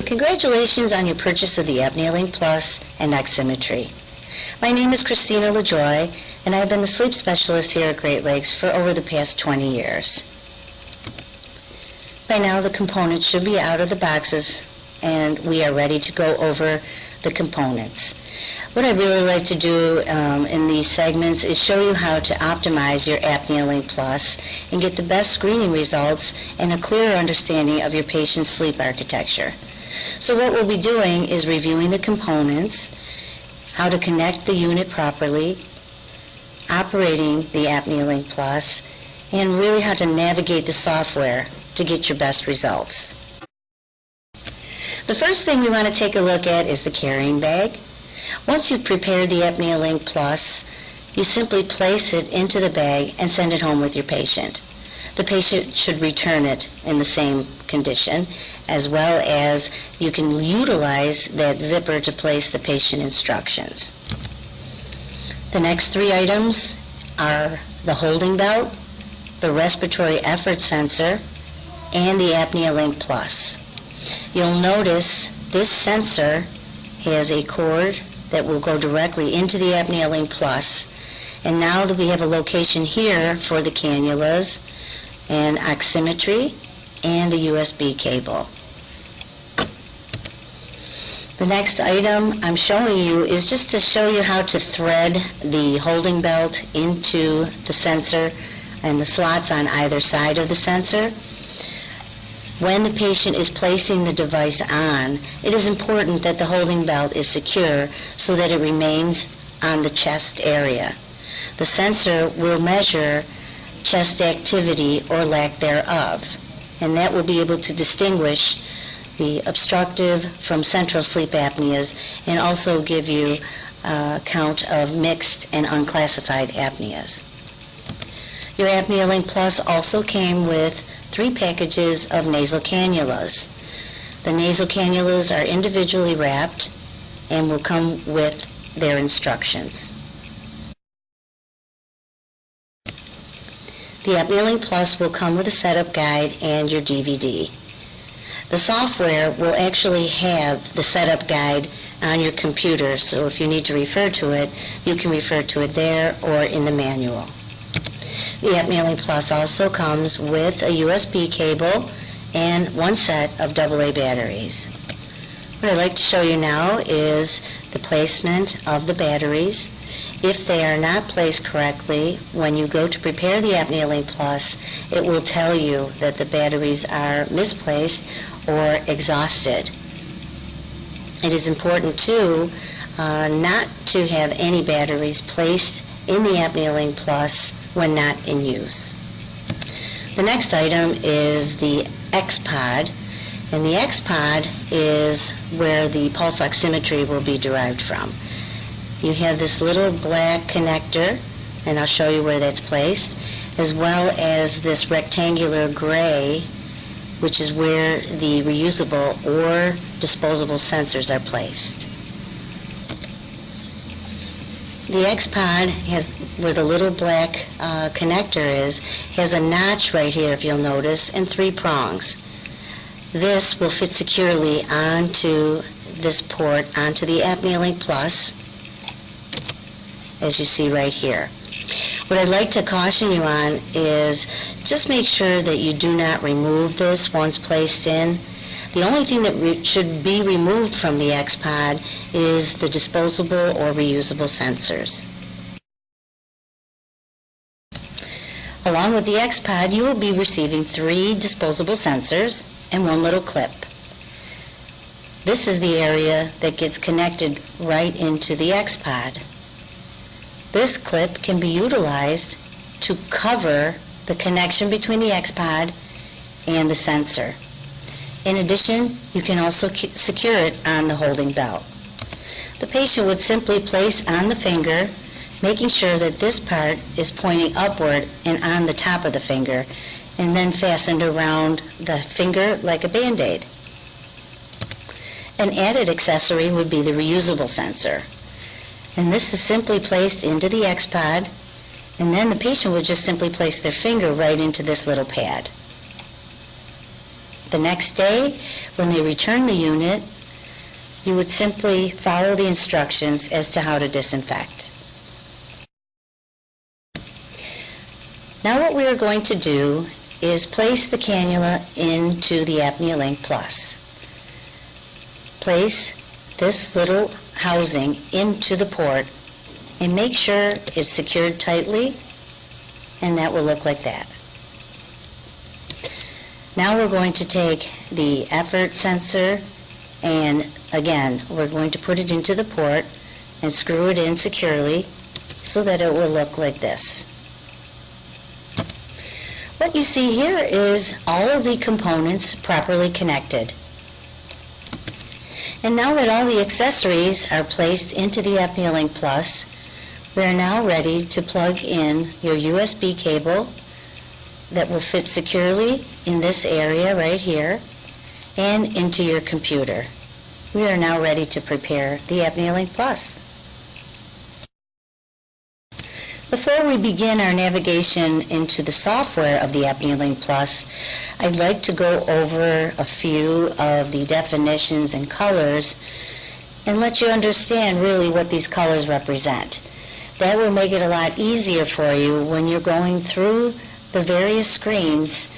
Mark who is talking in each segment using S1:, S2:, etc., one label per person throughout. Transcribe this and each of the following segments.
S1: Congratulations on your purchase of the ApneaLink Plus and oximetry. My name is Christina LaJoy, and I've been the sleep specialist here at Great Lakes for over the past 20 years. By now, the components should be out of the boxes, and we are ready to go over the components. What I really like to do in these segments is show you how to optimize your ApneaLink Plus and get the best screening results and a clearer understanding of your patient's sleep architecture. So what we'll be doing is reviewing the components, how to connect the unit properly, operating the ApneaLink Plus, and really how to navigate the software to get your best results. The first thing we want to take a look at is the carrying bag. Once you've prepared the ApneaLink Plus, you simply place it into the bag and send it home with your patient. The patient should return it in the same condition, as well as you can utilize that zipper to place the patient instructions. The next three items are the holding belt, the respiratory effort sensor, and the ApneaLink Plus. You'll notice this sensor has a cord that will go directly into the ApneaLink Plus, and now that we have a location here for the cannulas and oximetry and the USB cable. The next item I'm showing you is just to show you how to thread the holding belt into the sensor and the slots on either side of the sensor. When the patient is placing the device on, it is important that the holding belt is secure so that it remains on the chest area. The sensor will measure chest activity or lack thereof, and that will be able to distinguish the obstructive from central sleep apneas and also give you a count of mixed and unclassified apneas. Your ApneaLink Plus also came with 3 packages of nasal cannulas. The nasal cannulas are individually wrapped and will come with their instructions. The ApneaLink Plus will come with a setup guide and your DVD. The software will actually have the setup guide on your computer, so if you need to refer to it, you can refer to it there or in the manual. The ApneaLink Plus also comes with a USB cable and 1 set of AA batteries. What I'd like to show you now is the placement of the batteries. If they are not placed correctly, when you go to prepare the ApneaLink Plus, it will tell you that the batteries are misplaced or exhausted. It is important too not to have any batteries placed in the ApneaLink Plus when not in use. The next item is the X-Pod, and the X-Pod is where the pulse oximetry will be derived from. You have this little black connector, and I'll show you where that's placed, as well as this rectangular gray, which is where the reusable or disposable sensors are placed. The X-Pod has, where the little black connector is, has a notch right here, if you'll notice, and 3 prongs. This will fit securely onto this port, onto the ApneaLink Plus, as you see right here. What I'd like to caution you on is just make sure that you do not remove this once placed in. The only thing that should be removed from the X-Pod is the disposable or reusable sensors. Along with the X-Pod, you will be receiving 3 disposable sensors and 1 little clip. This is the area that gets connected right into the X-Pod. This clip can be utilized to cover the connection between the X-Pod and the sensor. In addition, you can also secure it on the holding belt. The patient would simply place on the finger, making sure that this part is pointing upward and on the top of the finger, and then fastened around the finger like a Band-Aid. An added accessory would be the reusable sensor. And this is simply placed into the X-Pod, and then the patient would just simply place their finger right into this little pad. The next day, when they return the unit, you would simply follow the instructions as to how to disinfect. Now what we are going to do is place the cannula into the ApneaLink Plus. Place this little housing into the port and make sure it's secured tightly, and that will look like that. Now we're going to take the effort sensor and again we're going to put it into the port and screw it in securely so that it will look like this. What you see here is all of the components properly connected. And now that all the accessories are placed into the ApneaLink Plus, we are now ready to plug in your USB cable that will fit securely in this area right here and into your computer. We are now ready to prepare the ApneaLink Plus. Before we begin our navigation into the software of the ApneaLink Plus, I'd like to go over a few of the definitions and colors and let you understand really what these colors represent. That will make it a lot easier for you when you're going through the various screens,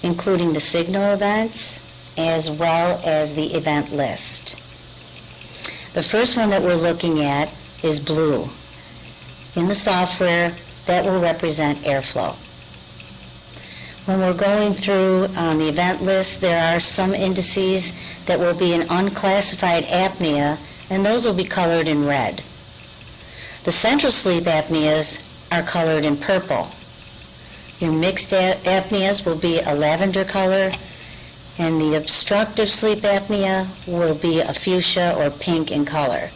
S1: including the signal events as well as the event list. The first one that we're looking at is blue. In the software, that will represent airflow. When we're going through on the event list, there are some indices that will be an unclassified apnea, and those will be colored in red. The central sleep apneas are colored in purple. Your mixed apneas will be a lavender color, and the obstructive sleep apnea will be a fuchsia or pink in color.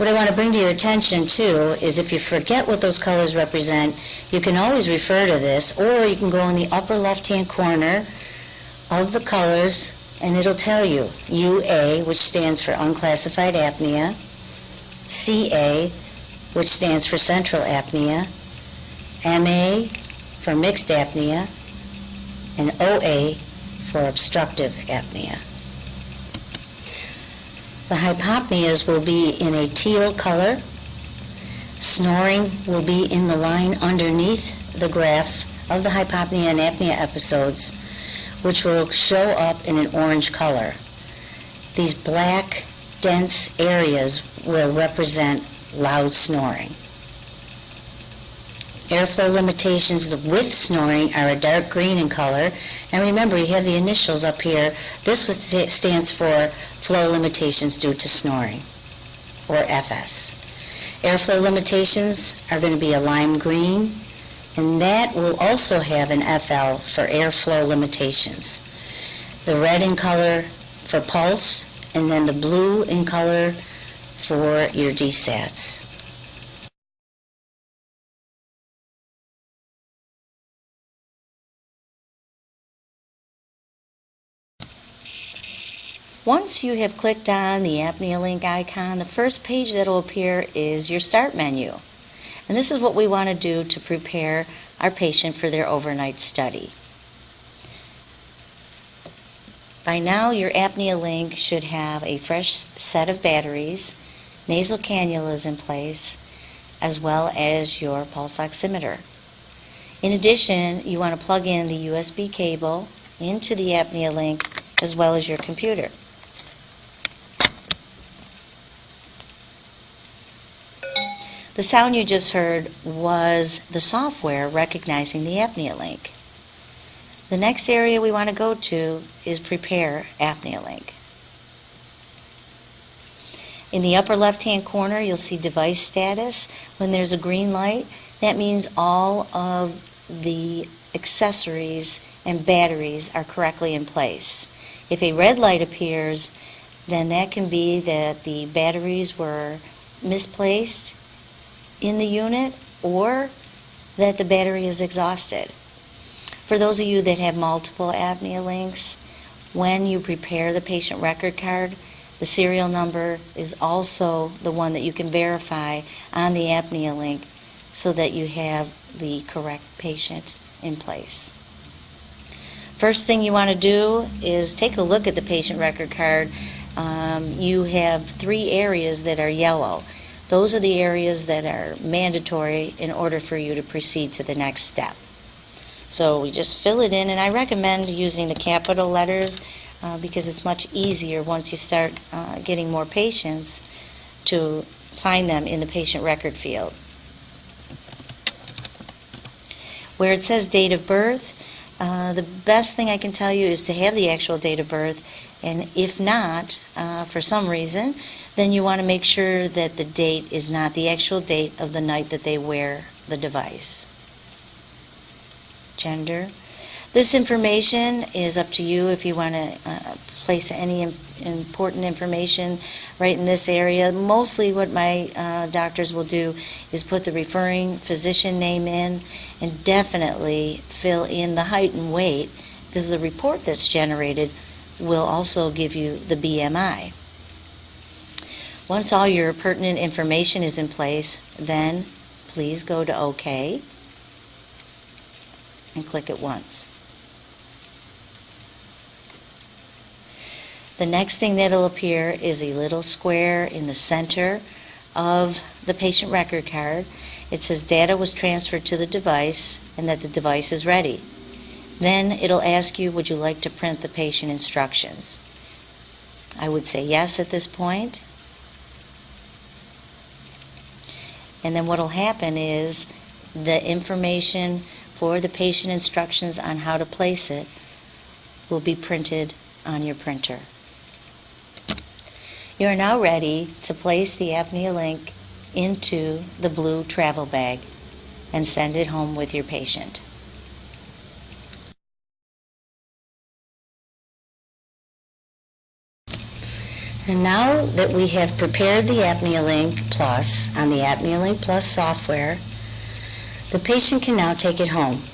S1: What I want to bring to your attention, too, is if you forget what those colors represent, you can always refer to this, or you can go in the upper left-hand corner of the colors, and it'll tell you UA, which stands for unclassified apnea, CA, which stands for central apnea, MA for mixed apnea, and OA for obstructive apnea. The hypopneas will be in a teal color. Snoring will be in the line underneath the graph of the hypopnea and apnea episodes, which will show up in an orange color. These black, dense areas will represent loud snoring. Airflow limitations with snoring are a dark green in color. And remember, you have the initials up here. This stands for flow limitations due to snoring, or FS. Airflow limitations are going to be a lime green, and that will also have an FL for airflow limitations. The red in color for pulse, and then the blue in color for your DSATs. Once you have clicked on the ApneaLink icon, the first page that will appear is your start menu. And this is what we want to do to prepare our patient for their overnight study. By now, your ApneaLink should have a fresh set of batteries, nasal cannulas in place, as well as your pulse oximeter. In addition, you want to plug in the USB cable into the ApneaLink as well as your computer. The sound you just heard was the software recognizing the ApneaLink. The next area we want to go to is Prepare ApneaLink. In the upper left-hand corner, you'll see Device Status. When there's a green light, that means all of the accessories and batteries are correctly in place. If a red light appears, then that can be that the batteries were misplaced in the unit or that the battery is exhausted. For those of you that have multiple ApneaLinks, when you prepare the patient record card, the serial number is also the one that you can verify on the ApneaLink so that you have the correct patient in place. First thing you want to do is take a look at the patient record card. You have 3 areas that are yellow. Those are the areas that are mandatory in order for you to proceed to the next step. So we just fill it in, and I recommend using the capital letters because it's much easier once you start getting more patients to find them in the patient record field. Where it says date of birth, the best thing I can tell you is to have the actual date of birth, and if not, for some reason, then you want to make sure that the date is not the actual date of the night that they wear the device. Gender. This information is up to you if you want to place any important information right in this area. Mostly what my doctors will do is put the referring physician name in, and definitely fill in the height and weight, because the report that's generated will also give you the BMI. Once all your pertinent information is in place, then please go to OK and click it once. The next thing that will appear is a little square in the center of the patient record card. It says data was transferred to the device and that the device is ready. Then it'll ask you, would you like to print the patient instructions? I would say yes at this point. And then what will happen is the information for the patient instructions on how to place it will be printed on your printer. You are now ready to place the ApneaLink into the blue travel bag and send it home with your patient. And now that we have prepared the ApneaLink Plus on the ApneaLink Plus software, the patient can now take it home.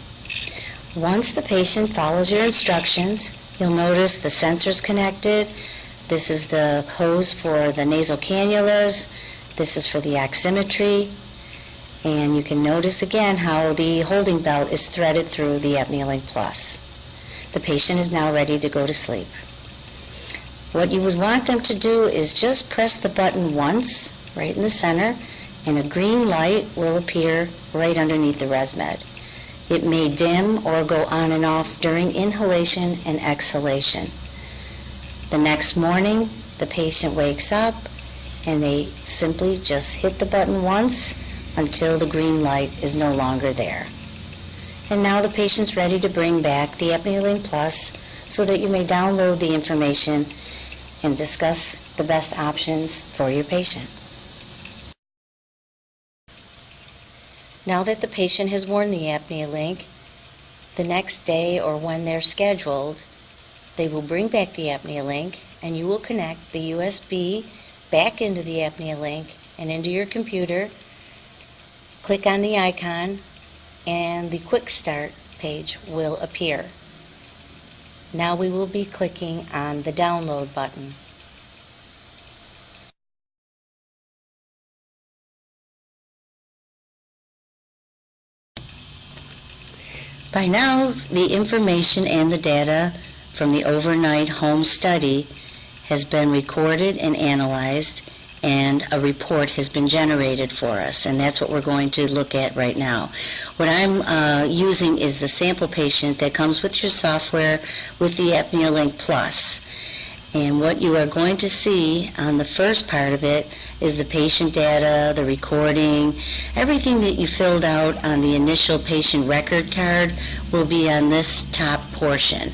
S1: Once the patient follows your instructions, you'll notice the sensors connected. This is the hose for the nasal cannulas. This is for the oximetry. And you can notice again how the holding belt is threaded through the ApneaLink Plus. The patient is now ready to go to sleep. What you would want them to do is just press the button once, right in the center, and a green light will appear right underneath the ResMed. It may dim or go on and off during inhalation and exhalation. The next morning, the patient wakes up and they simply just hit the button once until the green light is no longer there. And now the patient's ready to bring back the ApneaLink Plus so that you may download the information and discuss the best options for your patient. Now that the patient has worn the ApneaLink, the next day or when they're scheduled, they will bring back the ApneaLink and you will connect the USB back into the ApneaLink and into your computer. Click on the icon and the Quick Start page will appear. Now we will be clicking on the download button. By now, the information and the data from the overnight home study has been recorded and analyzed, and a report has been generated for us, and that's what we're going to look at right now. What I'm using is the sample patient that comes with your software with the ApneaLink Plus. And what you are going to see on the first part of it is the patient data, the recording, everything that you filled out on the initial patient record card will be on this top portion.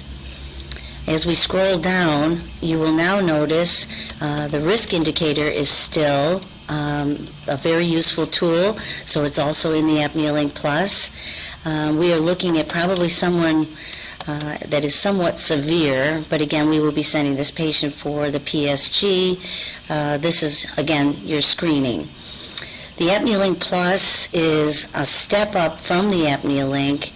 S1: As we scroll down, you will now notice the risk indicator is still a very useful tool, so it's also in the ApneaLink Plus. We are looking at probably someone that is somewhat severe, but again, we will be sending this patient for the PSG. This is, again, your screening. The ApneaLink Plus is a step up from the ApneaLink.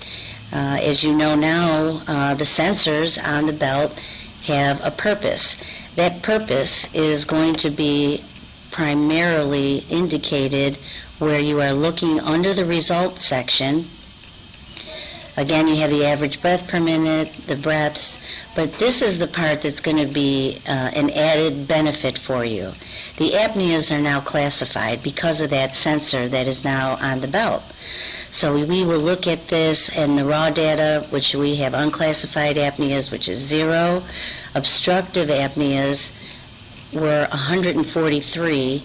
S1: As you know now, the sensors on the belt have a purpose. That purpose is going to be primarily indicated where you are looking under the results section. Again, you have the average breath per minute, the breaths, but this is the part that's going to be an added benefit for you. The apneas are now classified because of that sensor that is now on the belt. So we will look at this and the raw data, which we have unclassified apneas, which is 0. Obstructive apneas were 143.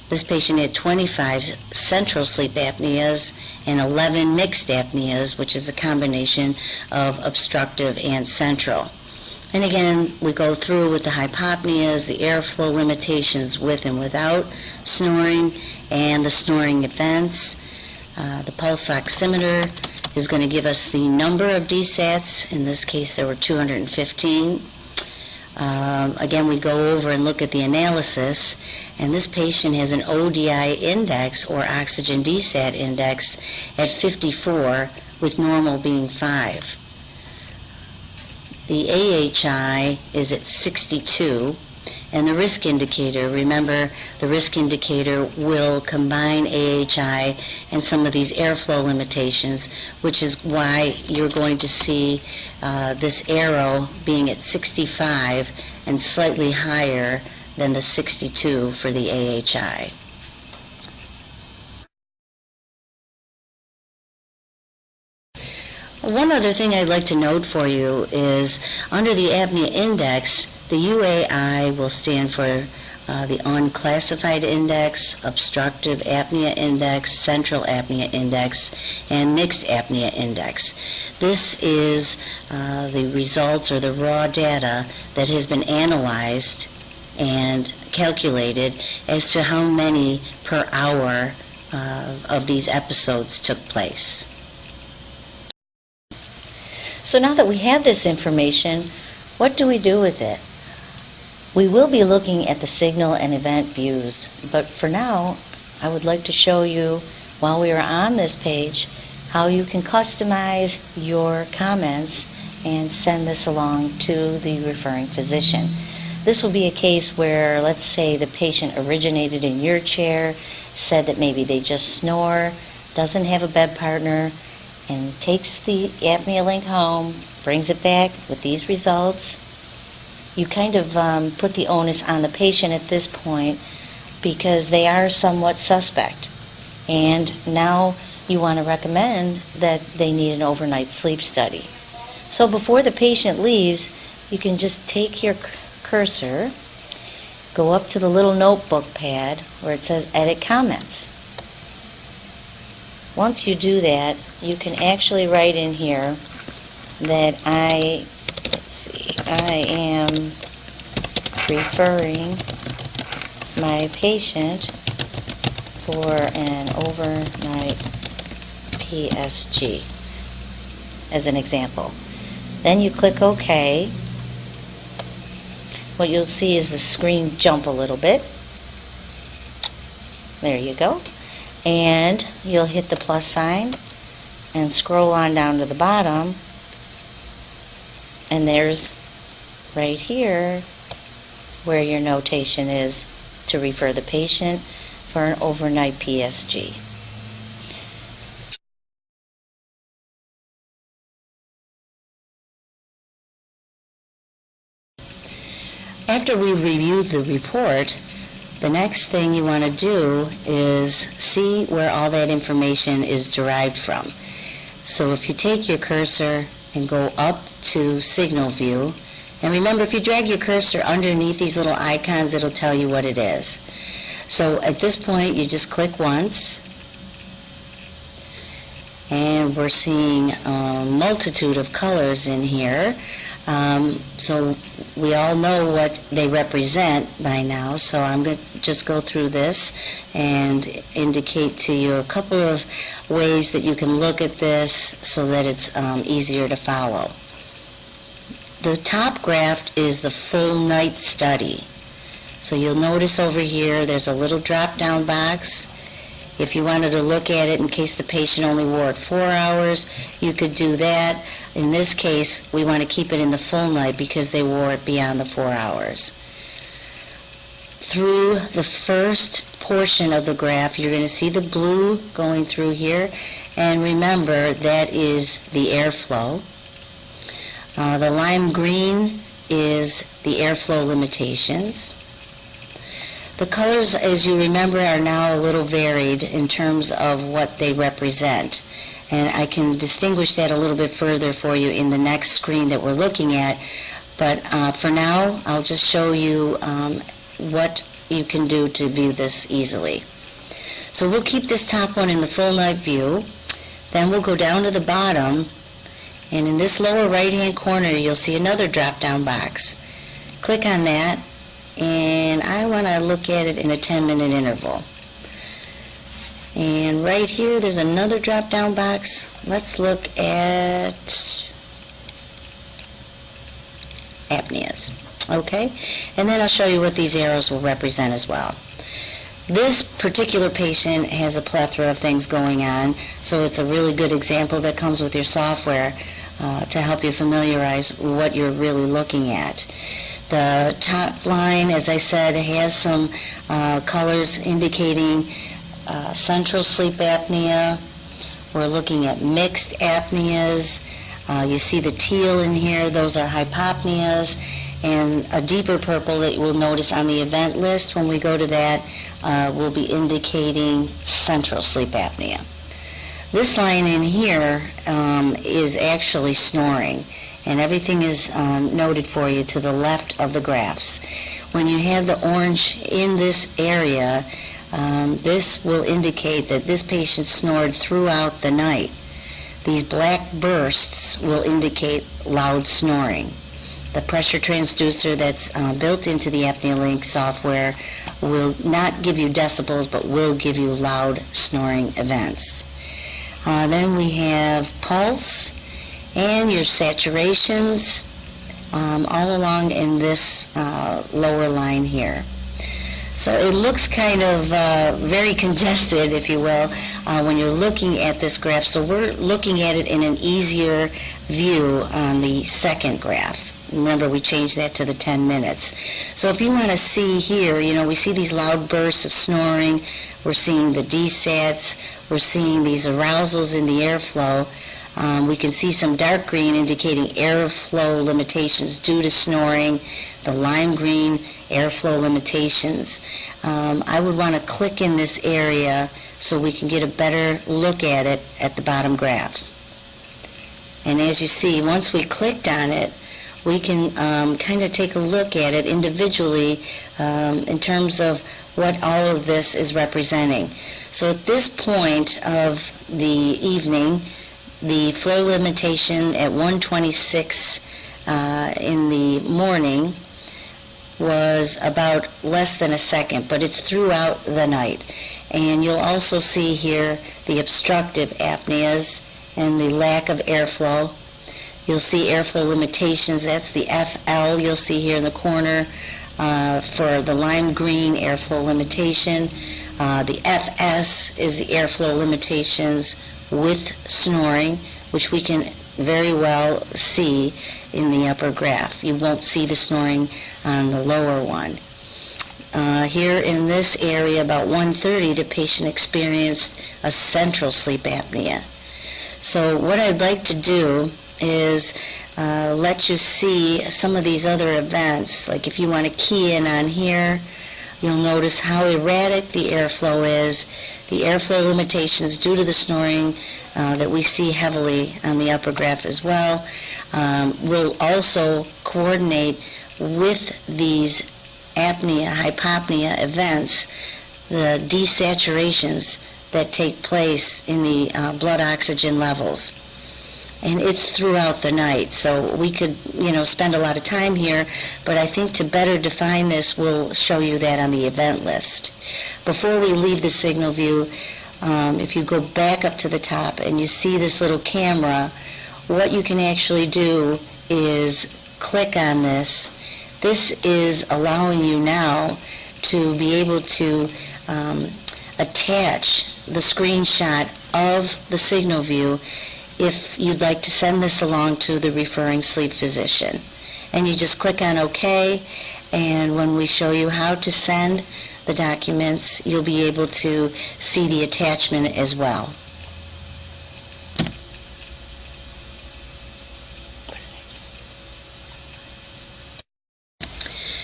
S1: This patient had 25 central sleep apneas and 11 mixed apneas, which is a combination of obstructive and central. And again, we go through with the hypopneas, the airflow limitations with and without snoring, and the snoring events. The pulse oximeter is going to give us the number of DSATs. In this case, there were 215. Again, we go over and look at the analysis, and this patient has an ODI index, or oxygen DSAT index, at 54, with normal being 5. The AHI is at 62, and the risk indicator, remember, the risk indicator will combine AHI and some of these airflow limitations, which is why you're going to see this arrow being at 65 and slightly higher than the 62 for the AHI. One other thing I'd like to note for you is under the apnea index, the UAI will stand for the Unclassified Index, Obstructive Apnea Index, Central Apnea Index, and Mixed Apnea Index. This is the results or the raw data that has been analyzed and calculated as to how many per hour of these episodes took place. So now that we have this information, what do we do with it? We will be looking at the signal and event views, but for now, I would like to show you, while we are on this page, how you can customize your comments and send this along to the referring physician. This will be a case where, let's say, the patient originated in your chair, said that maybe they just snore, doesn't have a bed partner, and takes the ApneaLink home, brings it back with these results. You kind of put the onus on the patient at this point because they are somewhat suspect. And now you want to recommend that they need an overnight sleep study. So before the patient leaves, you can just take your cursor, go up to the little notebook pad where it says Edit Comments. Once you do that, you can actually write in here that I am referring my patient for an overnight PSG, as an example. Then you click OK. What you'll see is the screen jump a little bit. There you go. And you'll hit the plus sign and scroll on down to the bottom, and there's right here where your notation is to refer the patient for an overnight PSG. After we review the report, the next thing you want to do is see where all that information is derived from. So if you take your cursor and go up to Signal View, and remember, if you drag your cursor underneath these little icons, it'll tell you what it is. So at this point, you just click once, and we're seeing a multitude of colors in here. So we all know what they represent by now, so I'm going to just go through this and indicate to you a couple of ways that you can look at this so that it's easier to follow. The top graph is the full night study. So you'll notice over here there's a little drop-down box. If you wanted to look at it in case the patient only wore it 4 hours, you could do that. In this case, we want to keep it in the full night because they wore it beyond the 4 hours. through the first portion of the graph. You're going to see the blue going through here, and remember that is the airflow. The lime green is the airflow limitations. The colors, as you remember, are now a little varied in terms of what they represent. And I can distinguish that a little bit further for you in the next screen that we're looking at. But for now, I'll just show you what you can do to view this easily. So we'll keep this top one in the full night view. Then we'll go down to the bottom, and in this lower right-hand corner, you'll see another drop-down box. Click on that, and I want to look at it in a 10-minute interval. And right here, there's another drop-down box. Let's look at apneas. Okay? And then I'll show you what these arrows will represent as well. This particular patient has a plethora of things going on, so it's a really good example that comes with your software to help you familiarize what you're really looking at. The top line, as I said, has some colors indicating central sleep apnea. We're looking at mixed apneas. You see the teal in here, those are hypopneas, and a deeper purple that you will notice on the event list when we go to that will be indicating central sleep apnea. This line in here is actually snoring, and everything is noted for you to the left of the graphs. When you have the orange in this area, this will indicate that this patient snored throughout the night. These black bursts will indicate loud snoring. The pressure transducer that's built into the ApneaLink software will not give you decibels, but will give you loud snoring events. Then we have pulse and your saturations all along in this lower line here. So it looks kind of very congested, if you will, when you're looking at this graph. So we're looking at it in an easier view on the second graph. Remember, we changed that to the 10 minutes. So if you want to see here, you know, we see these loud bursts of snoring. We're seeing the desats. We're seeing these arousals in the airflow. We can see some dark green indicating airflow limitations due to snoring, the lime green airflow limitations. I would want to click in this area so we can get a better look at it at the bottom graph. And as you see, once we clicked on it, we can kind of take a look at it individually in terms of what all of this is representing. So at this point of the evening, the flow limitation at 1:26 in the morning was about less than a second, but it's throughout the night. And you'll also see here the obstructive apneas and the lack of airflow. You'll see airflow limitations. That's the FL you'll see here in the corner for the lime green airflow limitation. The FS is the airflow limitations with snoring, which we can very well see in the upper graph. You won't see the snoring on the lower one. Here in this area, about 1:30, the patient experienced a central sleep apnea. So what I'd like to do is let you see some of these other events. Like if you want to key in on here, you'll notice how erratic the airflow is, the airflow limitations due to the snoring that we see heavily on the upper graph as well. We'll also coordinate with these apnea, hypopnea events, the desaturations that take place in the blood oxygen levels. And it's throughout the night, so we could, you know, spend a lot of time here, but I think to better define this, we'll show you that on the event list. Before we leave the signal view, if you go back up to the top and you see this little camera, what you can actually do is click on this. This is allowing you now to be able to attach the screenshot of the signal view if you'd like to send this along to the referring sleep physician. And you just click on OK, and when we show you how to send the documents, you'll be able to see the attachment as well.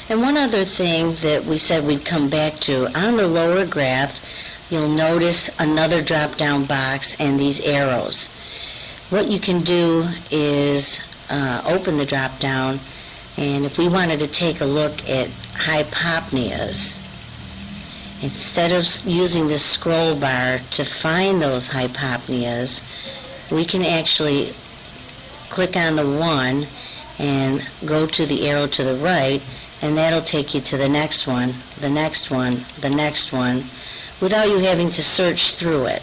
S1: And one other thing that we said we'd come back to, on the lower graph, you'll notice another drop-down box and these arrows. What you can do is open the drop-down, and if we wanted to take a look at hypopneas, instead of using the scroll bar to find those hypopneas, we can actually click on the one and go to the arrow to the right, and that'll take you to the next one, the next one, the next one, without you having to search through it.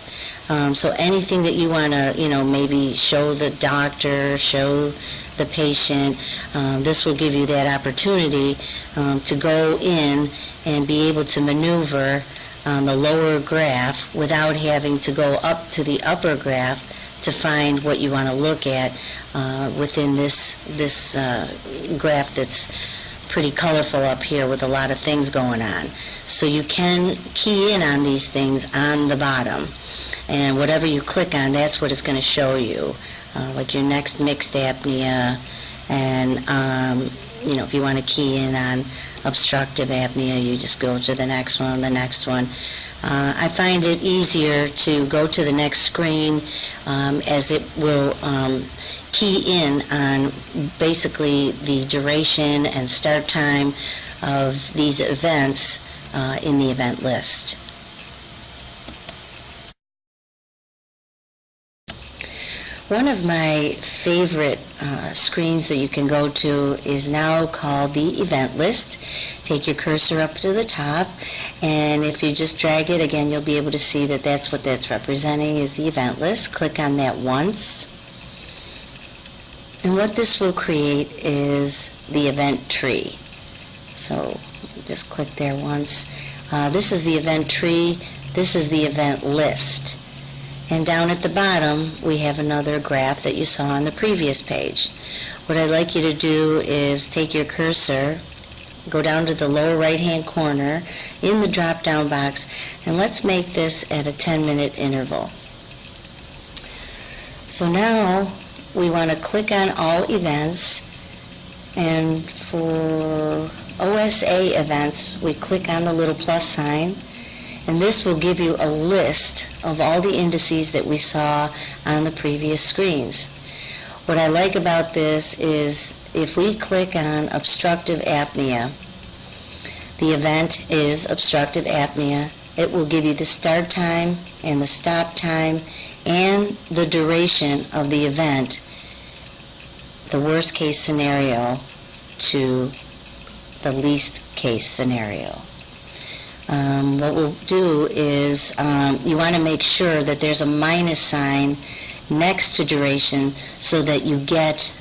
S1: So anything that you want to, maybe show the doctor, show the patient, this will give you that opportunity to go in and be able to maneuver on the lower graph without having to go up to the upper graph to find what you want to look at within this graph that's pretty colorful up here with a lot of things going on. So you can key in on these things on the bottom, and whatever you click on, that's what it's going to show you, like your next mixed apnea, and if you want to key in on obstructive apnea, you just go to the next one, the next one. I find it easier to go to the next screen as it will key in on basically the duration and start time of these events in the event list. One of my favorite screens that you can go to is now called the event list. Take your cursor up to the top, and if you just drag it, again, you'll be able to see that that's what that's representing, is the event list. Click on that once. And what this will create is the event tree. So just click there once. This is the event tree. This is the event list. And down at the bottom, we have another graph that you saw on the previous page. What I'd like you to do is take your cursor, go down to the lower right-hand corner in the drop-down box, and let's make this at a 10-minute interval. So now we want to click on all events, and for OSA events, we click on the little plus sign, and this will give you a list of all the indices that we saw on the previous screens. What I like about this is if we click on obstructive apnea, the event is obstructive apnea. It will give you the start time and the stop time and the duration of the event, the worst case scenario to the least case scenario. What we'll do is you want to make sure that there's a minus sign next to duration so that you get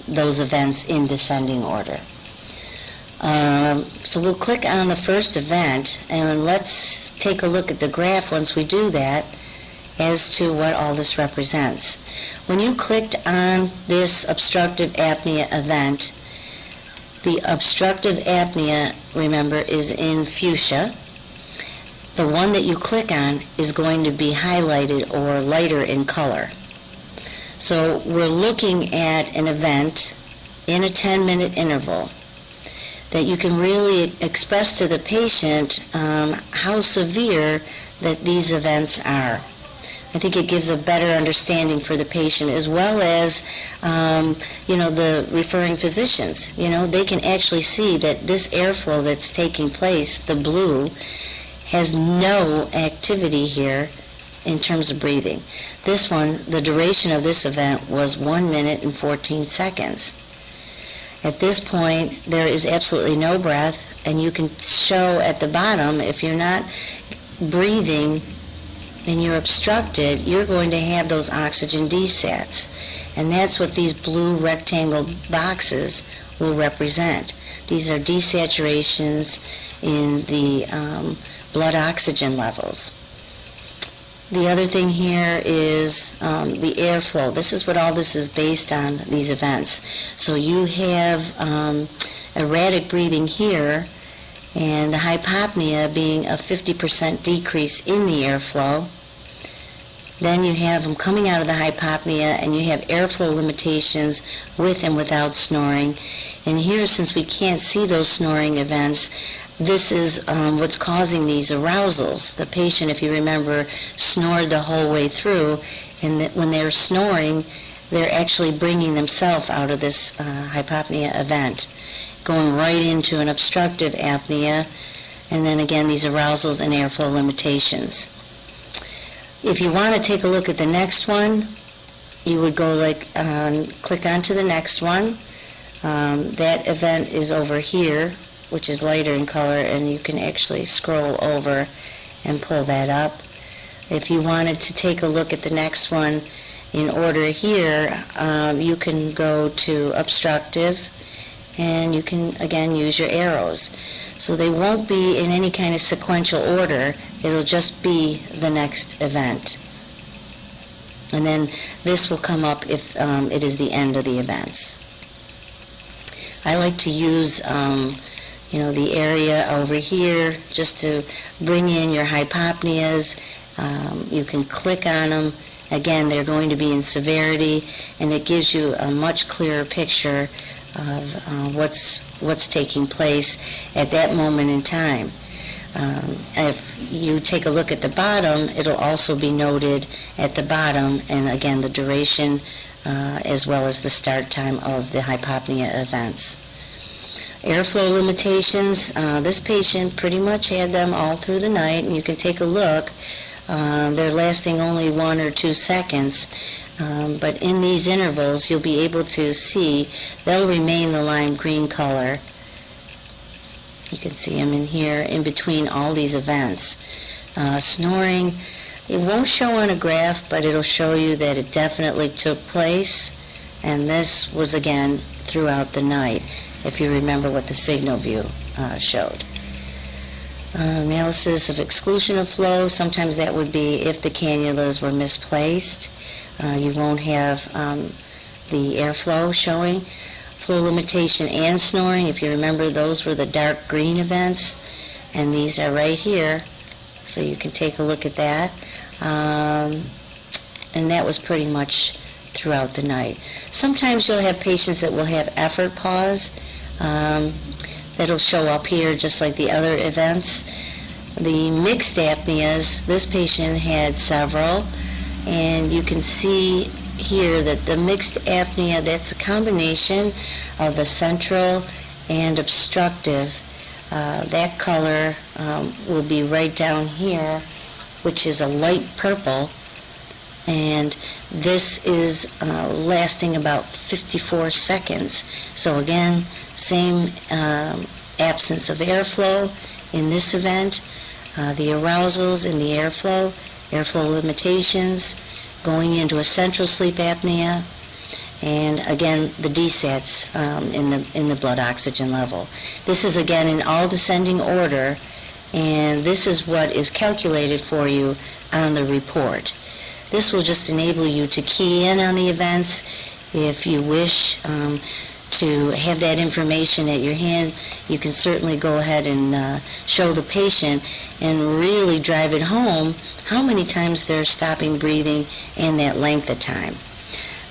S1: those events in descending order. So we'll click on the first event, and let's take a look at the graph once we do that as to what all this represents. When you clicked on this obstructive apnea event, the obstructive apnea, remember, is in fuchsia. The one that you click on is going to be highlighted or lighter in color. So we're looking at an event in a 10-minute interval that you can really express to the patient how severe that these events are. I think it gives a better understanding for the patient, as well as the referring physicians. They can actually see that this airflow that's taking place, the blue, has no activity here in terms of breathing. This one, the duration of this event was 1 minute and 14 seconds. At this point, there is absolutely no breath, and you can show at the bottom, if you're not breathing and you're obstructed, you're going to have those oxygen desats. And that's what these blue rectangle boxes will represent. These are desaturations in the blood oxygen levels. The other thing here is the airflow. This is what all this is based on, these events. So you have erratic breathing here, and the hypopnea being a 50% decrease in the airflow. Then you have them coming out of the hypopnea, and you have airflow limitations with and without snoring. And here, since we can't see those snoring events, this is what's causing these arousals. The patient, if you remember, snored the whole way through, and when they're snoring, they're actually bringing themselves out of this hypopnea event, going right into an obstructive apnea, and then again these arousals and airflow limitations. If you want to take a look at the next one, you would go click onto the next one. That event is over here, which is lighter in color, and you can actually scroll over and pull that up. If you wanted to take a look at the next one in order here, you can go to obstructive, and you can again use your arrows. So they won't be in any kind of sequential order, it'll just be the next event. And then this will come up if it is the end of the events. I like to use the area over here just to bring in your hypopneas. You can click on them. Again, they're going to be in severity, and it gives you a much clearer picture of what's taking place at that moment in time. If you take a look at the bottom, it'll also be noted at the bottom, and again the duration as well as the start time of the hypopnea events. Airflow limitations, this patient pretty much had them all through the night, and you can take a look. They're lasting only 1 or 2 seconds, but in these intervals you'll be able to see they'll remain the lime green color. You can see them in here in between all these events. Snoring, it won't show on a graph, but it'll show you that it definitely took place, and this was again throughout the night, if you remember what the signal view showed. Analysis of exclusion of flow, sometimes that would be if the cannulas were misplaced. You won't have the airflow showing. Flow limitation and snoring, if you remember, those were the dark green events, and these are right here, so you can take a look at that. And that was pretty much throughout the night. Sometimes you'll have patients that will have effort pause. That'll show up here just like the other events. The mixed apneas, this patient had several, and you can see here that the mixed apnea, that's a combination of the central and obstructive. That color will be right down here, which is a light purple, and this is lasting about 54 seconds. So again, same absence of airflow in this event, the arousals in the airflow limitations, going into a central sleep apnea, and again the DSATs in the blood oxygen level. This is again in all descending order, and this is what is calculated for you on the report. This will just enable you to key in on the events. If you wish to have that information at your hand, you can certainly go ahead and show the patient and really drive it home how many times they're stopping breathing and that length of time.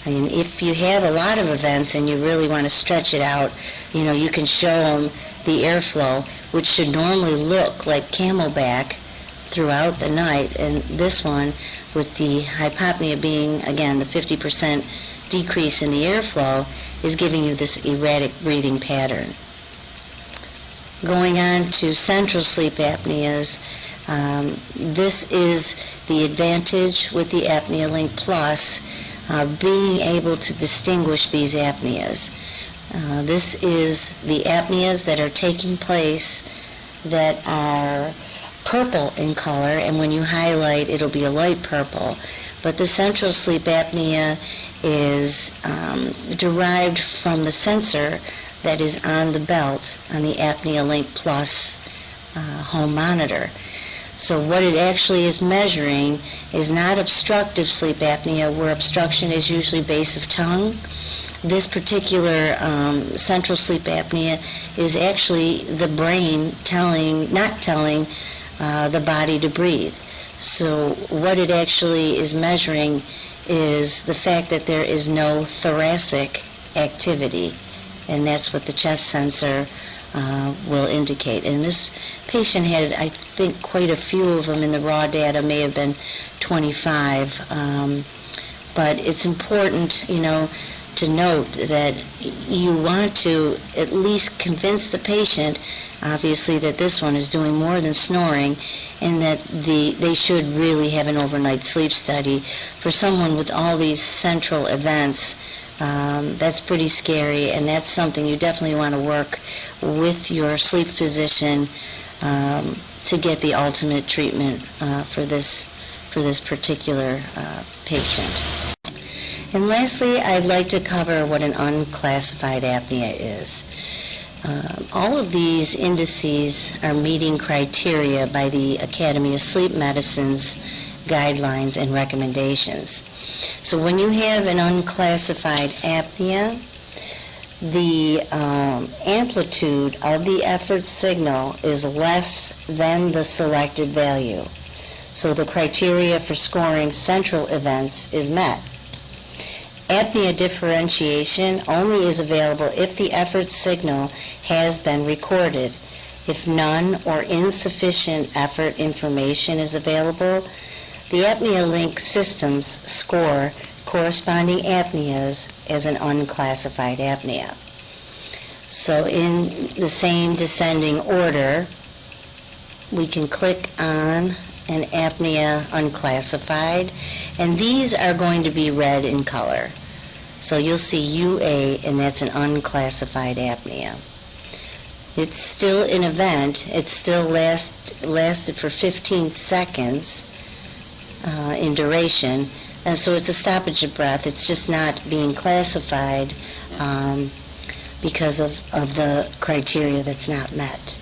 S1: And if you have a lot of events and you really want to stretch it out, you can show them the airflow, which should normally look like camelback throughout the night, and this one with the hypopnea being again the 50% decrease in the airflow is giving you this erratic breathing pattern. Going on to central sleep apneas, this is the advantage with the ApneaLink Plus, being able to distinguish these apneas. This is the apneas that are taking place that are purple in color, and when you highlight it'll be a light purple. But the central sleep apnea is derived from the sensor that is on the belt on the ApneaLink Plus home monitor. So what it actually is measuring is not obstructive sleep apnea, where obstruction is usually base of tongue. this particular central sleep apnea is actually the brain not telling the body to breathe. So what it actually is measuring is the fact that there is no thoracic activity, and that's what the chest sensor will indicate. And this patient had, I think, quite a few of them. In the raw data may have been 25, but it's important, to note that you want to at least convince the patient, obviously, that this one is doing more than snoring, and that they should really have an overnight sleep study. For someone with all these central events, that's pretty scary, and that's something you definitely want to work with your sleep physician to get the ultimate treatment for this particular patient. And lastly, I'd like to cover what an unclassified apnea is. All of these indices are meeting criteria by the Academy of Sleep Medicine's guidelines and recommendations. So when you have an unclassified apnea, the amplitude of the effort signal is less than the selected value. So the criteria for scoring central events is met. Apnea differentiation only is available if the effort signal has been recorded. If none or insufficient effort information is available, the ApneaLink systems score corresponding apneas as an unclassified apnea. So in the same descending order, we can click on an apnea unclassified, and these are going to be red in color. So you'll see UA, and that's an unclassified apnea. It's still an event. It still lasted for 15 seconds in duration, and so it's a stoppage of breath. It's just not being classified because of the criteria that's not met.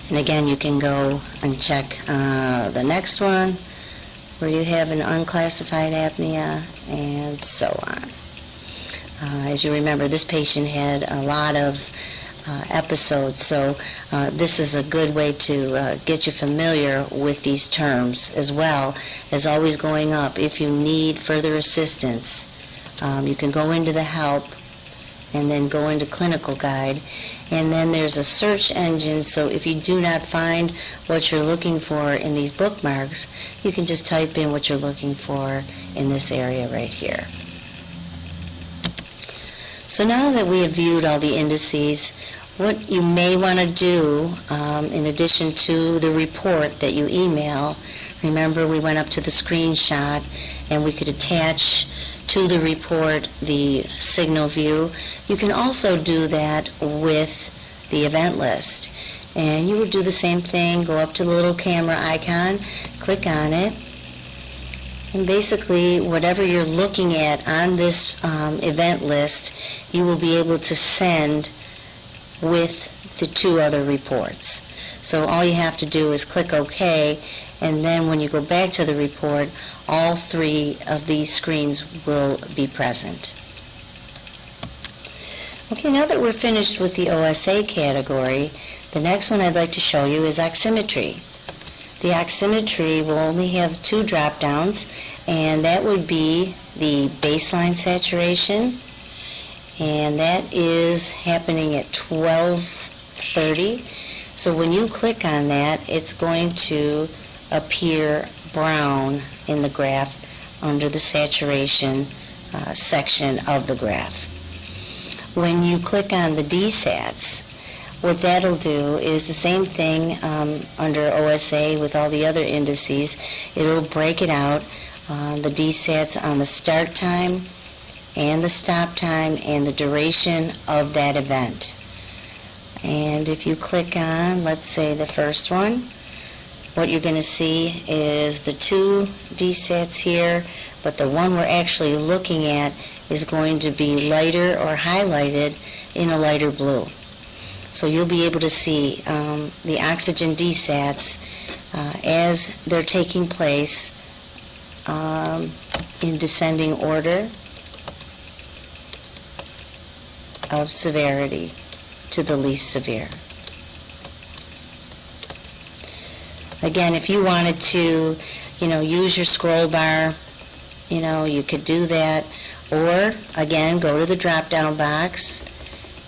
S1: And again, you can go and check the next one where you have an unclassified apnea, and so on. As you remember, this patient had a lot of episodes, so this is a good way to get you familiar with these terms, as well as always going up. If you need further assistance, you can go into the help and then go into clinical guide, and then there's a search engine, so if you do not find what you're looking for in these bookmarks, you can just type in what you're looking for in this area right here. So now that we have viewed all the indices, what you may want to do, in addition to the report that you email, remember we went up to the screenshot and we could attach to the report the signal view. You can also do that with the event list. And you would do the same thing, go up to the little camera icon, click on it, and basically whatever you're looking at on this event list, you will be able to send with the two other reports. So all you have to do is click OK, and then when you go back to the report, all three of these screens will be present. Okay, now that we're finished with the OSA category, the next one I'd like to show you is oximetry. The oximetry will only have two drop-downs, and that would be the baseline saturation, and that is happening at 12:30. So when you click on that, it's going to appear brown in the graph under the saturation section of the graph. When you click on the DSATs, what that'll do is the same thing under OSA with all the other indices. It'll break it out, the DSATs on the start time and the stop time and the duration of that event. And if you click on, let's say, the first one, what you're going to see is the two DSATs here, but the one we're actually looking at is going to be lighter or highlighted in a lighter blue. So you'll be able to see the oxygen DSATs as they're taking place in descending order. of severity to the least severe. Again, if you wanted to, use your scroll bar, you could do that. Or, again, go to the drop-down box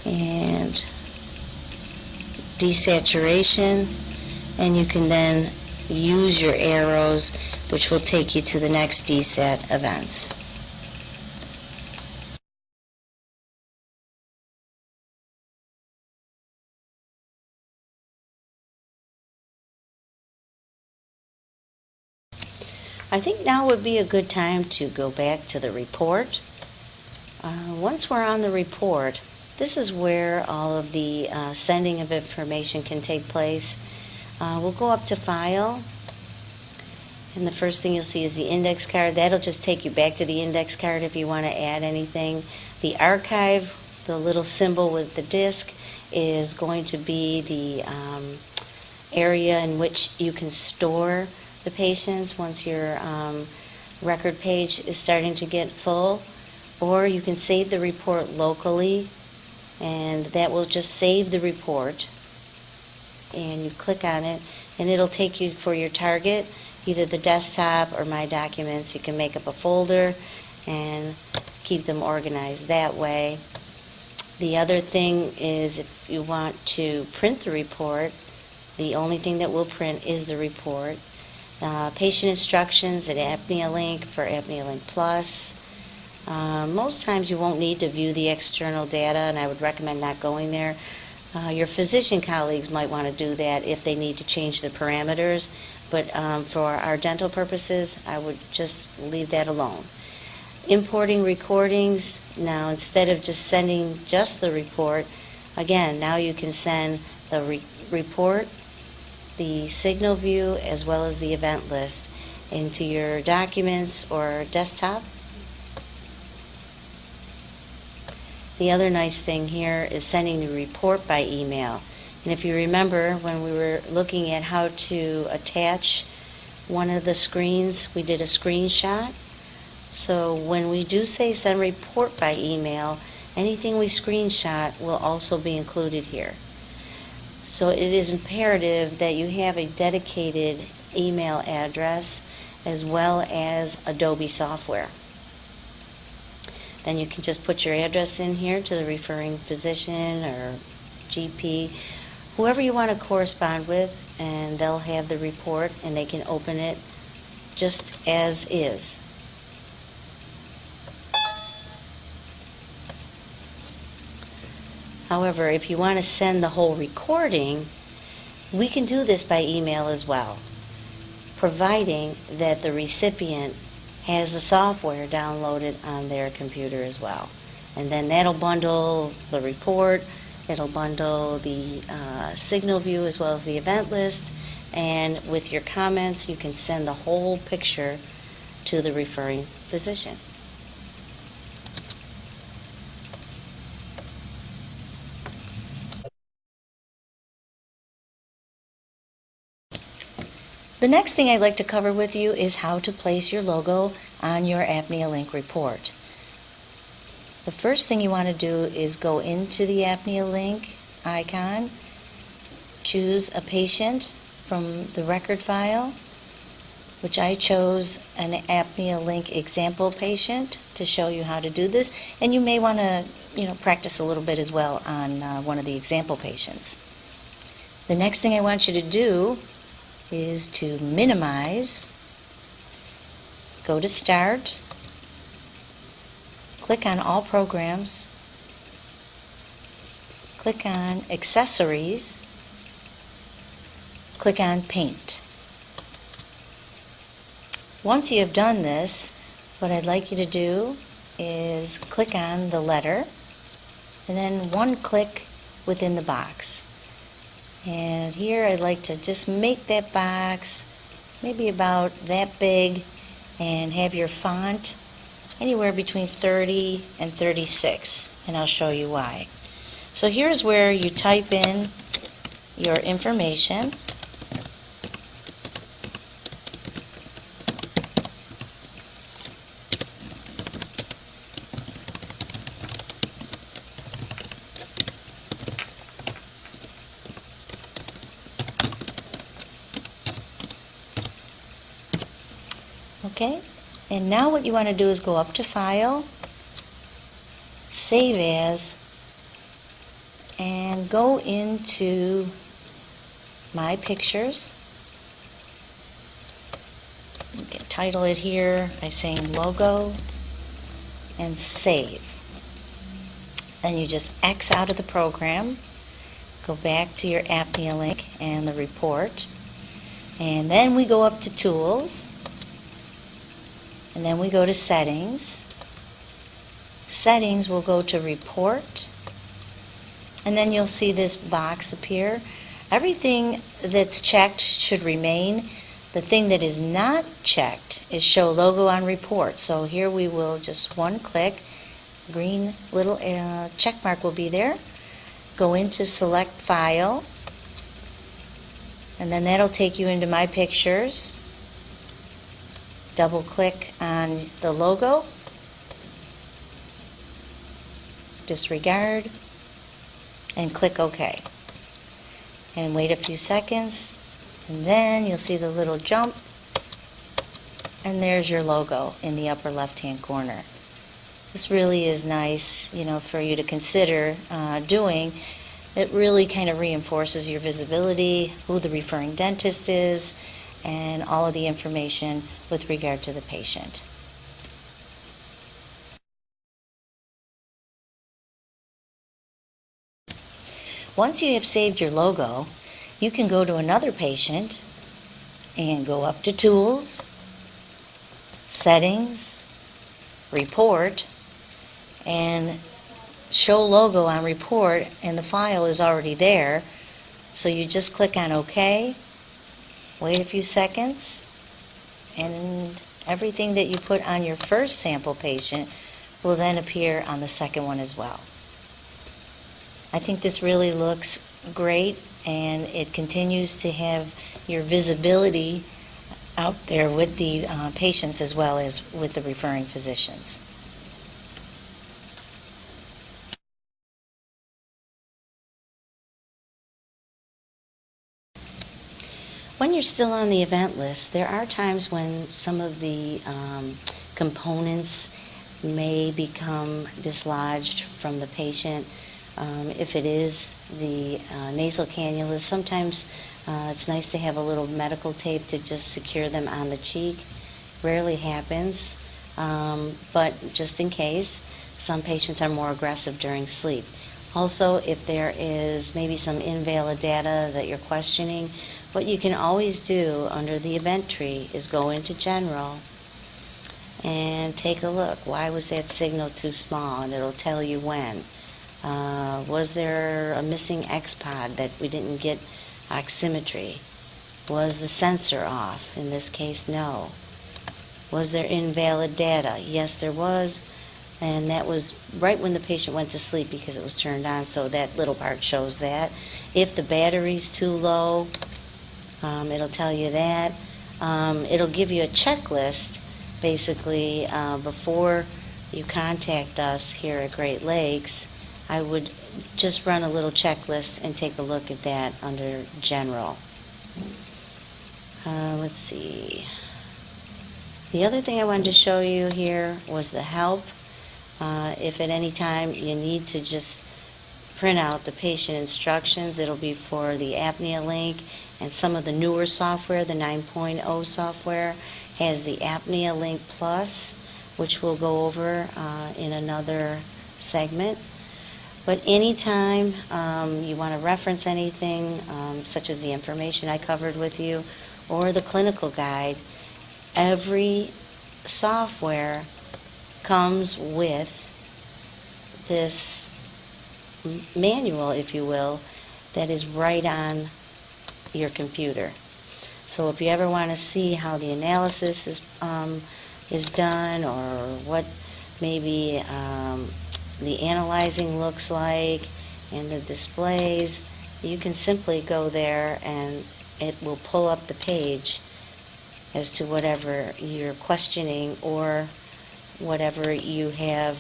S1: and desaturation, and you can then use your arrows, which will take you to the next desat events. I think now would be a good time to go back to the report. Once we're on the report, this is where all of the sending of information can take place. We'll go up to File, and the first thing you'll see is the index card. That'll just take you back to the index card if you want to add anything. The archive, the little symbol with the disk, is going to be the area in which you can store the patients once your record page is starting to get full. Or you can save the report locally, and that will just save the report, and you click on it and it'll take you for your target, either the desktop or My Documents. You can make up a folder and keep them organized that way. The other thing is, if you want to print the report, the only thing that will print is the report. Patient instructions at ApneaLink for ApneaLink Plus. Most times you won't need to view the external data, and I would recommend not going there. Your physician colleagues might want to do that if they need to change the parameters, but for our dental purposes, I would just leave that alone. Importing recordings, now instead of just sending just the report, again, now you can send the report, the signal view, as well as the event list into your documents or desktop. The other nice thing here is sending the report by email. And if you remember when we were looking at how to attach one of the screens, we did a screenshot. So when we do say send report by email, anything we screenshot will also be included here. So it is imperative that you have a dedicated email address as well as Adobe software. Then you can just put your address in here to the referring physician or GP, whoever you want to correspond with, and they'll have the report and they can open it just as is. However, if you want to send the whole recording, we can do this by email as well, providing that the recipient has the software downloaded on their computer as well. And then that'll bundle the report, it'll bundle the signal view as well as the event list, and with your comments you can send the whole picture to the referring physician. The next thing I'd like to cover with you is how to place your logo on your ApneaLink report. The first thing you want to do is go into the ApneaLink icon, choose a patient from the record file, which I chose an ApneaLink example patient to show you how to do this, and you may want to practice a little bit as well on one of the example patients. The next thing I want you to do is to minimize, go to Start, click on All Programs, click on Accessories, click on Paint. Once you have done this, what I'd like you to do is click on the letter and then one click within the box. And here I'd like to just make that box maybe about that big and have your font anywhere between 30 and 36, and I'll show you why. So here's where you type in your information. Okay? And now what you want to do is go up to File, Save As, and go into My Pictures. You can title it here by saying Logo and Save. Then you just X out of the program, go back to your ApneaLink and the report, and then we go up to Tools, and then we go to Settings. Settings will go to Report, and then you'll see this box appear. Everything that's checked should remain. The thing that is not checked is Show Logo on Report. So here we will just one click, green little check mark will be there. Go into Select File, and then that'll take you into My Pictures. Double click on the logo, disregard, and click OK. And wait a few seconds, and then you'll see the little jump, and there's your logo in the upper left-hand corner. This really is nice, for you to consider doing. It really kind of reinforces your visibility, who the referring dentist is, and all of the information with regard to the patient. Once you have saved your logo, you can go to another patient and go up to Tools, Settings, Report, and Show Logo on Report, and the file is already there. So you just click on OK, wait a few seconds, and everything that you put on your first sample patient will then appear on the second one as well. I think this really looks great, and it continues to have your visibility out there with the patients as well as with the referring physicians. When you're still on the event list, there are times when some of the components may become dislodged from the patient. If it is the nasal cannulas, sometimes it's nice to have a little medical tape to just secure them on the cheek. Rarely happens, but just in case, some patients are more aggressive during sleep. Also, if there is maybe some invalid data that you're questioning, what you can always do under the event tree is go into General and take a look. Why was that signal too small? And it'll tell you when. Was there a missing X-pod that we didn't get oximetry? Was the sensor off? In this case, no. Was there invalid data? Yes, there was. And that was right when the patient went to sleep because it was turned on, so that little part shows that. If the battery's too low, it'll tell you that. It'll give you a checklist, basically, before you contact us here at Great Lakes. I would just run a little checklist and take a look at that under General. Let's see. The other thing I wanted to show you here was the help. If at any time you need to just print out the patient instructions, it'll be for the ApneaLink, and some of the newer software, the 9.0 software, has the ApneaLink Plus, which we'll go over in another segment. But anytime you want to reference anything, such as the information I covered with you, or the clinical guide, every software comes with this manual, if you will, that is right on your computer. So if you ever want to see how the analysis is done, or what maybe the analyzing looks like and the displays, you can simply go there and it will pull up the page as to whatever you're questioning or whatever you have,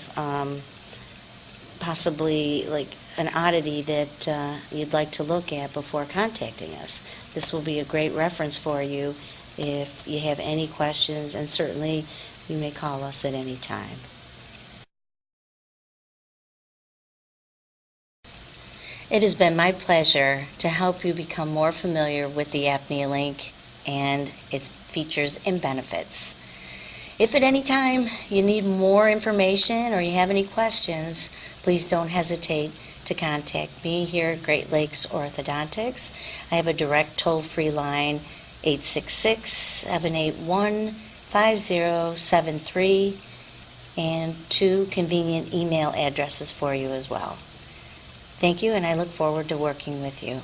S1: possibly like an oddity that you'd like to look at before contacting us. This will be a great reference for you if you have any questions, and certainly you may call us at any time. It has been my pleasure to help you become more familiar with the ApneaLink and its features and benefits. If at any time you need more information or you have any questions, please don't hesitate to contact me here at Great Lakes Orthodontics. I have a direct toll-free line, 866-781-5073, and 2 convenient email addresses for you as well. Thank you, and I look forward to working with you.